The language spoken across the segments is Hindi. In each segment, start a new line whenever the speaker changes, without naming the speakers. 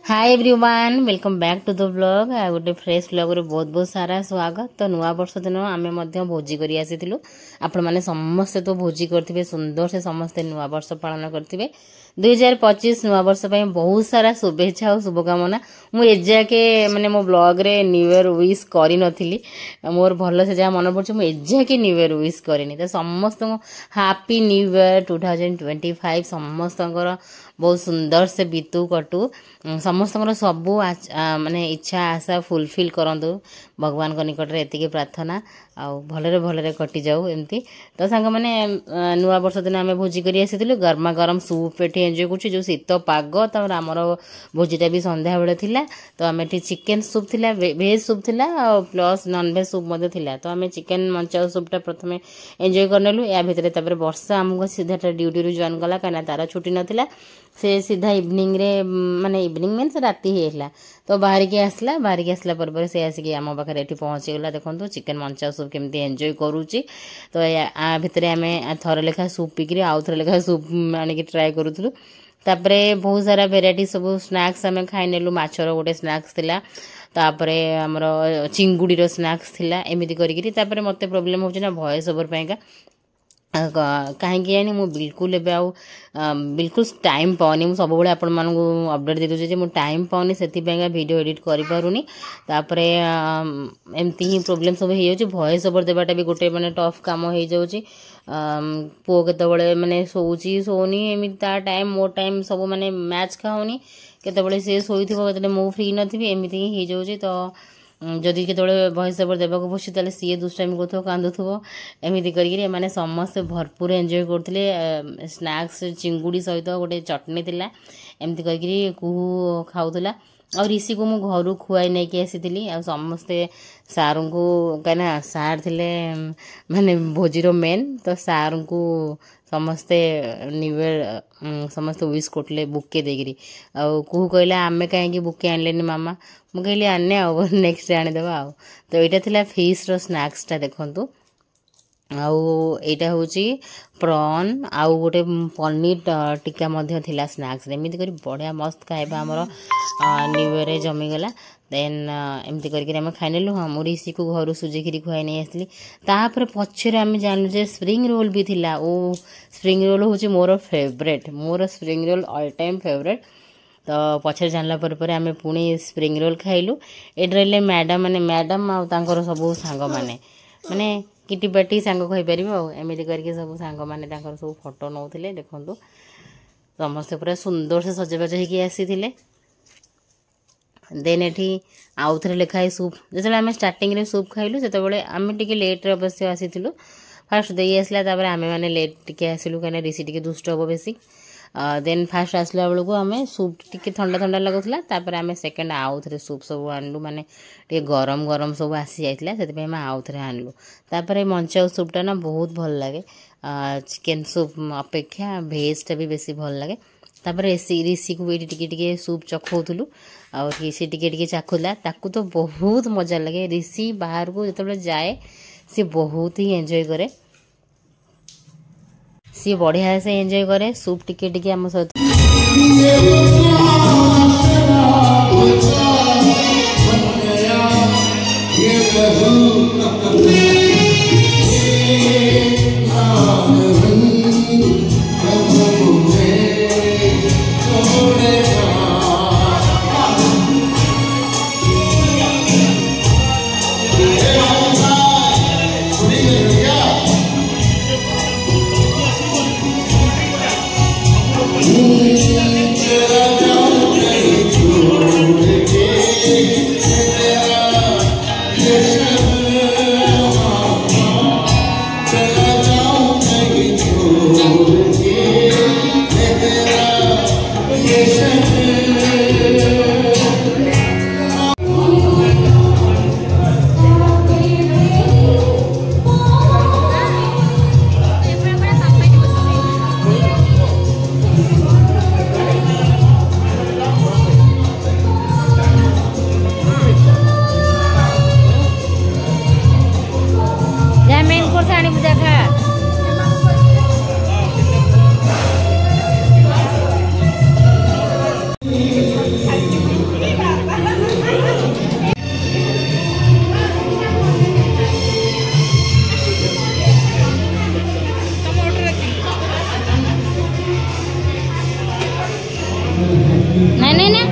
Hi everyone welcome back to the blog गोटे फ्रेश ब्लॉग रे बहुत बहुत सारा स्वागत। तो नुआ वर्ष दिन आमे मध्य भोजी करी आसीथिलु। आपण माने समस्त तो भोजी करथिबे, सुंदर से समस्त नुआ वर्ष पालन करथिबे। 2025 नुआ वर्ष पय बहुत सारा शुभेच्छा और शुभकामना। मु एजाके माने मो ब्लॉग रे न्यू ईयर विश करी नथिली। मोर भलो से जा मन पड़छ मु एजाके न्यू ईयर विश करिनी। तो समस्त हैप्पी न्यू ईयर 2025 समस्तଙ୍କର बहुत सुंदर से बीतू कटू, समस्त सबू माने इच्छा आशा फुलफिल करंतु भगवान को निकट रे एतिके प्रार्थना आउ भलरे भलरे कटि जाऊ एमती। तो सांग माने नुआ वर्ष दिन आमे भोजी करी आसीथिलु। गरमा गरम सूप एठी एन्जॉय करछु, जो शीत पाग त हमर भोजीटा भी संध्या बेले थिला। तो आमे एठी चिकन सूप थिला, वेज सूप थिला प्लस नॉन वेज सूप मध्ये थिला। तो आमे चिकन मंचाउ सूपटा प्रथमे एन्जॉय करनेलु। या भितरे तापर वर्षा हमको सीधा ड्यूटी रु जॉइन कला, काना तारा छुट्टी नथिला। से सीधा इवनिंग रे माने इवनिंग मीन्स राति हेला। तो बाहर के आसला पर से आसिक आम पाखे ये पहुँची गला। देखो चिकन मंचा सूप केमती एंजॉय करुच्ची। तो या भितर आम थर लेखा सूप पीकरी आउ थे लेखा सूप आनिक ट्राए करूँ। तापरे बहुत सारा भेराइटी सब स्नैक्स आम खाई नेलु। माछर गोटे स्नैक्स थिला, तापरे हमर चिंगुड़ी स्नैक्स थिला। एमिति करिकरी तापरे मते प्रॉब्लम होची ना वॉइस ओवर पाएगा कहीं जानी मु बिल्कुल एबे आउ बिल्कुल टाइम पाऊनी। सब बड़े आपण मानू अपडेट दे दूचे मु टाइम पाऊनी, से वीडियो एडिट करि पारुनी। तापरे एमती ही प्रॉब्लम सब हो जाउची। वॉइस ओवर देबाटा भी गोटे माने टफ काम हो जाउची। पुओ केतबळे माने सोउची सोनी एमि ता टाइम मो टाइम सब माने मैच खाउनी। केतबळे से सोइथिबो, केतबळे मु फ्री नथिबी, एमिति ही हो जाउची। तो जदि केतबळे वॉइस ओवर देबाको बसी ताले सी दुष्टामी करथो कांदुथबो, एमिति करिकरी माने समस्त भरपूर एन्जॉय करथिले। स्नैक्स चिंगुड़ी सहित गोटे चटनी थिला, एमिति करिकरी कुहू खाउथला। और ऋषि को मु घर खुआई नहीं कि आसी आ समस्ते सार को कहीं सार थे माने भोजीर मेन। तो सार को समस्ते न्यू ईयर समस्ते विश करते बुके देकरी। आहू कहला आमे कहीं बुके आनलेनी मामा, मु कहली आने आ नेक्स्ट आनीदेवा आ। तो यहाँ थिला फिश रो स्नैक्सटा देखंतु। आउ एटा होची प्रॉन आउ गोटे पनीर टिक्का मध्य थिला स्नैक्स। एमिति करी बढ़िया मस्त खाइबा हमर न्यू ईयर रे जमीगला। देन एमती करके आम खाइनेलु। हाँ मुझे इसी को घर सुजी खीरी खुआई नहीं आसली। तापर पछरे आम जानलु जे स्प्रिंग रोल भी थिला। ओ स्प्रिंग रोल होची मोर फेवरेट, मोर spring roll all time favourite. तो पछरे जानला पर आम पुणी स्प्रिंग रोल खाइलु। एड्रेले मैडम माने मैडम आ तांकर सब सांग माने किटी पाटी सांग कहि परिबो। एमिति करके सब सांग माने तांकर सब फोटो नौथिले। देखंतु समस्त पूरा सुंदर से सजबाज होइकी आसीथिले। देन एठी आउ थे लिखाई सूप। जो आम स्टार्टिंग रे सूप खाइलु से आम टे लेट्रे अवश्य आसीलु। फास्ट दे आसला, आम मैंने लेट टे आसलु कहीं ऋषि टे दुष्ट हम बेसी। देन फास्ट आसला बेलू आम सूप टे ठंडा ठंडा लगुला। आम सेकेंड आउ थे सूप सब आनलु, माने टे गरम गरम सब आसी जाइला, से आउ थे आनलु। तापर मंचाउ सूपटा ना बहुत भल लगे, चिकेन सूप अपेक्षा भेजटा भी बेसी भल लगे। तापर ऋषि को ये टिके सूप चखौलु और सी टिके चाखुला। ताकू तो बहुत मजा लगे। ऋषि बाहर को जो जाए सी बहुत ही एंजॉय करे, सी बढ़िया से एंजॉय करे। सूप टिके आम सहित नहीं नहीं ना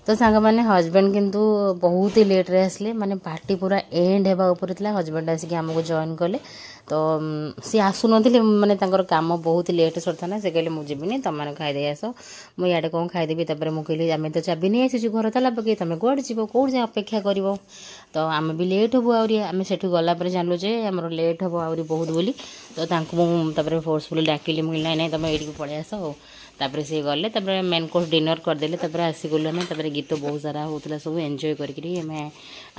तो सांग मैंने हजबैंड किंतु बहुत ही लेट रे आसले माने पार्टी पूरा एंड हेबा ऊपर थिला हजबैंड आसिक आमको जॉइन कले तो सी आसु नथिले माने तांकर काम बहुत लेट सरता ना से कहले मु जीबिनी तुम मैंने खाई आस मुझे इे कौन खाईदेवी तापर मुझे कहली आम तो चाबी नहीं आसी घर ताला पकई तुम कौड़ जीव कौट जाए अपेक्षा कर तो आम भी लेट हबू आम से गलापर जानलु जे आम लेट हम आहरी बहुत बोली तो मुझे फोर्सफुली डाकिली मुझे ना ना तुम ये पलि आस तापर सी गले तापर मेन कोर्स डिनर करदे तापर आसीगलु आम तापर गीत बहुत सारा होता सब एंजॉय करके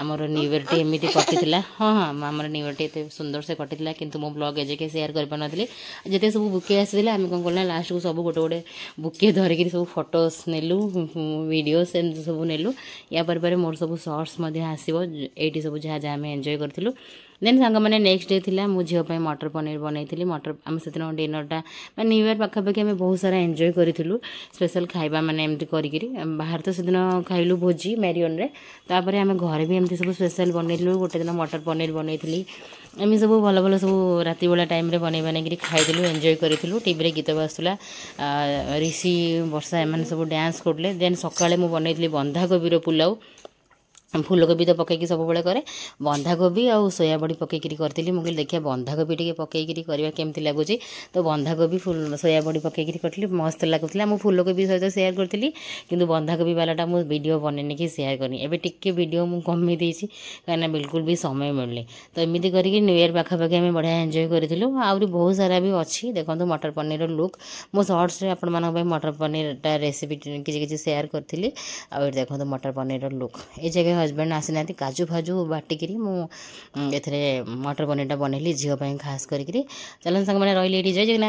आमर न्यू इयर टी एमती कटी हाँ हाँ आम न्यू इयर टी एत सुंदर से कटी किंतु मो ब्लॉग एजे सेयार कर पारि जिते सब बुके आसी आम कौन कल लास्ट को सब गोटे गोटे बुके धरिकी सब फोटोज नेलु वीडियोस एमती सब नेलु या पर मोर सब शॉर्ट्स आसो ये सब जहाँ जहाँ आम एंजॉय करूँ देन सांग मैंने नेक्स्ट डे थिला मो झील मटर पनीर बनई मटर आम से डिनरटा न्यू इयर पाखापाखि आम बहुत सारा एंजॉय करूँ स्पेशल खाइबा माने एमती करी बाहर तो से खाइलु भोजी मैरियन रे तापर आम घर भी एमती सब स्पेशल बनइलु गोटे दिन मटर पनीर बनई एम सब भल भल सब राति बेला टाइम रे बनई बनाई खाइलु एंजॉय करूँ टीवी गीत बासुला ऋषि वर्षा एम सब डांस करले देन सकाळे मु बनई बंधाकोबी पुलाव फूलकोबी तो पकईकी सब बेले करे बंधाकोबी आ सोया बड़ी पकईकरी करी मुझे देखिए बंधाकोबी टे पकईकरी करवा केमती लगुच तो बंधाकोबी फुल सोया बड़ी पकईकरी करी मस्त लगुला मु फूलकोबी सहित सेयार करी किंतु बंधाकोबी वालाटा मु वीडियो बनैनी कि सेयार करनी एबे टिके वीडियो मु कमी देछि कहीं बिल्कुल भी समय मिलनी तो एमती करके न्यू इयर पाखापाखि आम बढ़िया एंजॉय करूँ आहरी बहुत सारा भी अच्छी देखो मटर पनीर लुक मो शॉर्ट्स रे आपण मानक मटर पनीर रेसिपी किसी सेयार करी आ देखो मटर पनीर लुक ये जगह हजबैंड आसी ना काजू फाजू बाटिकी मुझे मटर पनीर बनैली झील खास करी चलन सांग मैंने रही जय जगन्नाथ।